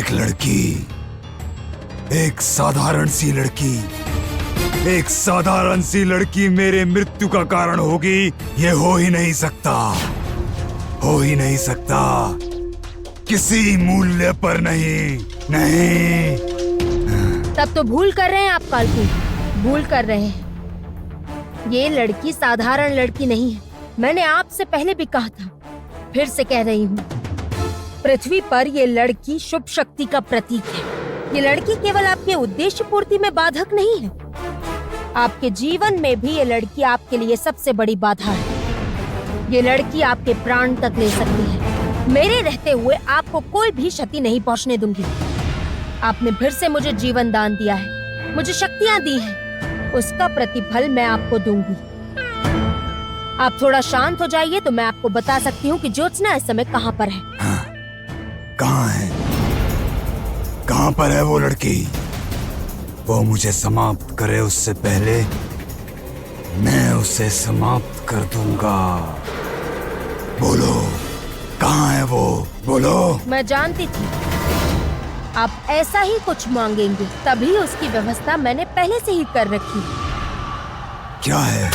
एक लड़की, एक साधारण सी लड़की, एक साधारण सी लड़की मेरे मृत्यु का कारण होगी, ये हो ही नहीं सकता, हो ही नहीं सकता, किसी मूल्य पर नहीं, नहीं। तब तो भूल कर रहे हैं आप कालकू, भूल कर रहे हैं। ये लड़की साधारण लड़की नहीं है। मैंने आपसे पहले भी कहा था, फिर से कह रही हूँ, पृथ्वी पर ये लड़की शुभ शक्ति का प्रतीक है। ये लड़की केवल आपके उद्देश्य पूर्ति में बाधक नहीं है, आपके जीवन में भी ये लड़की आपके लिए सबसे बड़ी बाधा है। ये लड़की आपके प्राण तक ले सकती है। मेरे रहते हुए आपको कोई भी क्षति नहीं पहुंचने दूंगी। आपने फिर से मुझे जीवन दान दिया है, मुझे शक्तियां दी हैं, उसका प्रतिफल मैं आपको दूंगी। आप थोड़ा शांत हो जाइए तो मैं आपको बता सकती हूँ कि ज्योत्सना इस समय कहाँ पर है। हाँ, कहाँ है? कहाँ पर है वो लड़की? वो मुझे समाप्त करे उससे पहले मैं उसे समाप्त कर दूंगा। बोलो, कहाँ है वो? बोलो। मैं जानती थी आप ऐसा ही कुछ मांगेंगे, तभी उसकी व्यवस्था मैंने पहले से ही कर रखी। क्या है?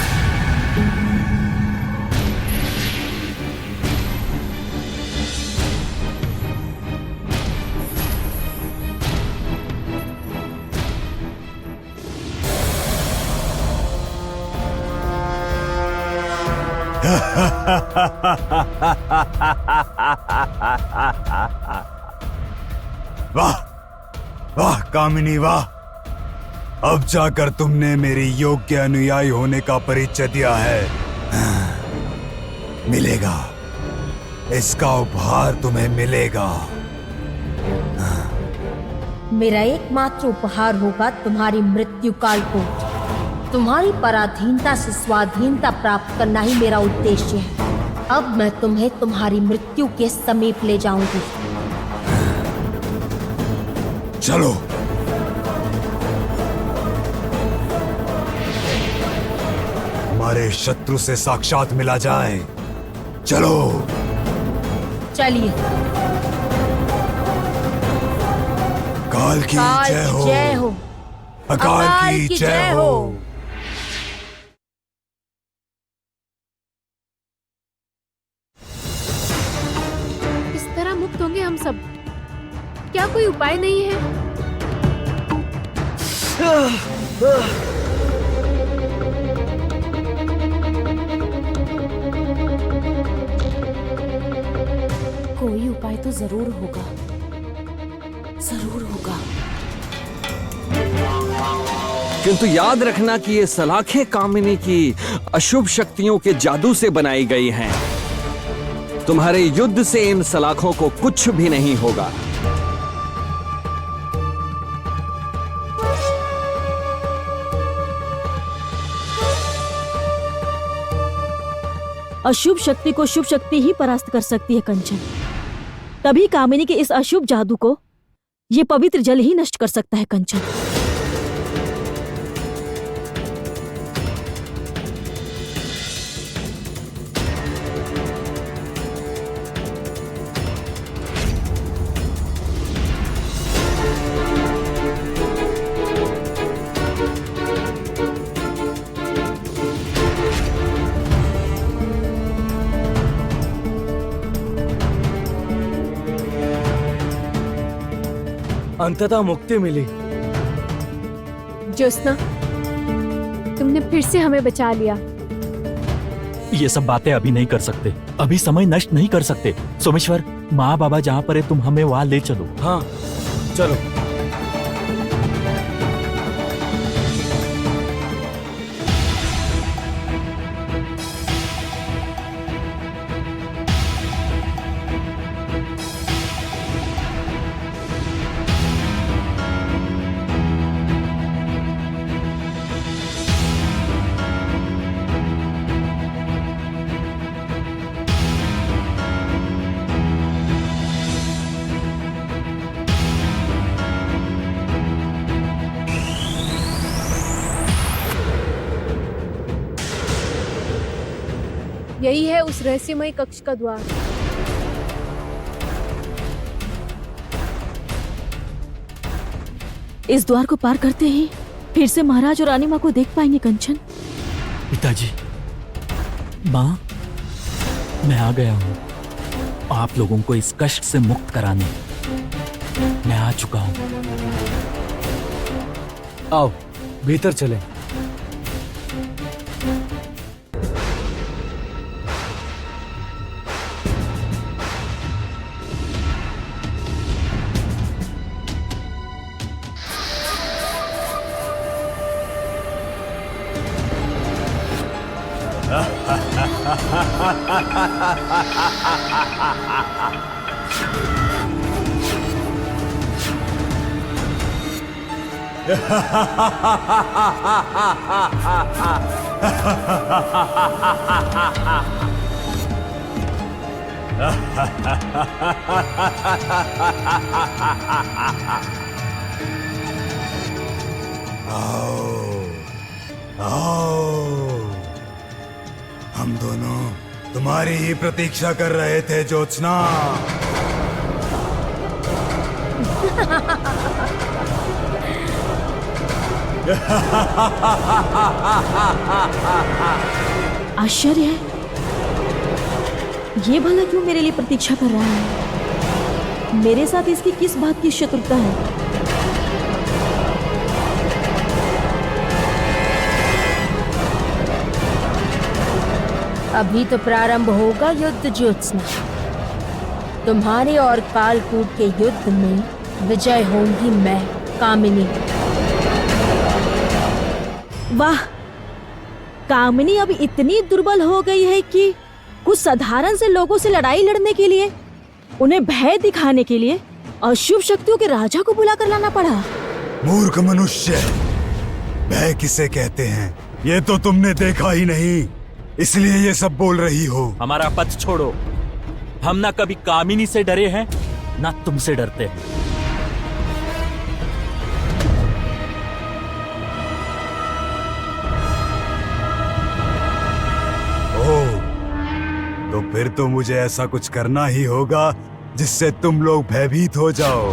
वाह वाह कामिनी वाह, अब जाकर तुमने मेरी योग्य अनुयायी होने का परिचय दिया है। मिलेगा, इसका उपहार तुम्हें मिलेगा। मेरा एकमात्र उपहार होगा तुम्हारी मृत्यु काल को। तुम्हारी पराधीनता से स्वाधीनता प्राप्त करना ही मेरा उद्देश्य है। अब मैं तुम्हें तुम्हारी मृत्यु के समीप ले जाऊंगी। चलो। हमारे शत्रु से साक्षात मिला जाए। चलो। चलिए। काल की जय हो, जय हो, अकाल की जय हो। इस तरह मुक्त होंगे हम सब? क्या कोई उपाय नहीं है? कोई उपाय तो जरूर होगा, जरूर होगा। किंतु याद रखना कि ये सलाखें कामिनी की अशुभ शक्तियों के जादू से बनाई गई हैं। तुम्हारे युद्ध से इन सलाखों को कुछ भी नहीं होगा। अशुभ शक्ति को शुभ शक्ति ही परास्त कर सकती है कंचन। तभी कामिनी के इस अशुभ जादू को ये पवित्र जल ही नष्ट कर सकता है कंचन। अंततः मुक्ति मिली। ज्योत्सना, तुमने फिर से हमें बचा लिया। ये सब बातें अभी नहीं कर सकते, अभी समय नष्ट नहीं कर सकते। सोमेश्वर, माँ बाबा जहाँ पर है तुम हमें वहाँ ले चलो। हाँ चलो। यही है उस रहस्यमय कक्ष का द्वार। इस द्वार को पार करते ही फिर से महाराज और रानी माँ को देख पाएंगे कंचन। पिताजी, माँ, मैं आ गया हूँ आप लोगों को इस कष्ट से मुक्त कराने। मैं आ चुका हूँ। आओ भीतर चलें। आओ, हम दोनों तुम्हारी ही प्रतीक्षा कर रहे थे ज्योत्सना। आश्चर्य है, ये भला क्यों मेरे लिए प्रतीक्षा कर रहा है? मेरे साथ इसकी किस बात की शत्रुता है? अभी तो प्रारंभ होगा युद्ध ज्योत्सना। तुम्हारे और कालकूट के युद्ध में विजय होंगी मैं, कामिनी। वाह, कामिनी अब इतनी दुर्बल हो गई है कि कुछ साधारण से लोगों से लड़ाई लड़ने के लिए, उन्हें भय दिखाने के लिए अशुभ शक्तियों के राजा को बुलाकर लाना पड़ा। मूर्ख मनुष्य, भय किसे कहते हैं ये तो तुमने देखा ही नहीं, इसलिए ये सब बोल रही हो। हमारा पथ छोड़ो। हम ना कभी कामिनी से डरे हैं, ना तुमसे डरते हैं। तो फिर तो मुझे ऐसा कुछ करना ही होगा जिससे तुम लोग भयभीत हो जाओ।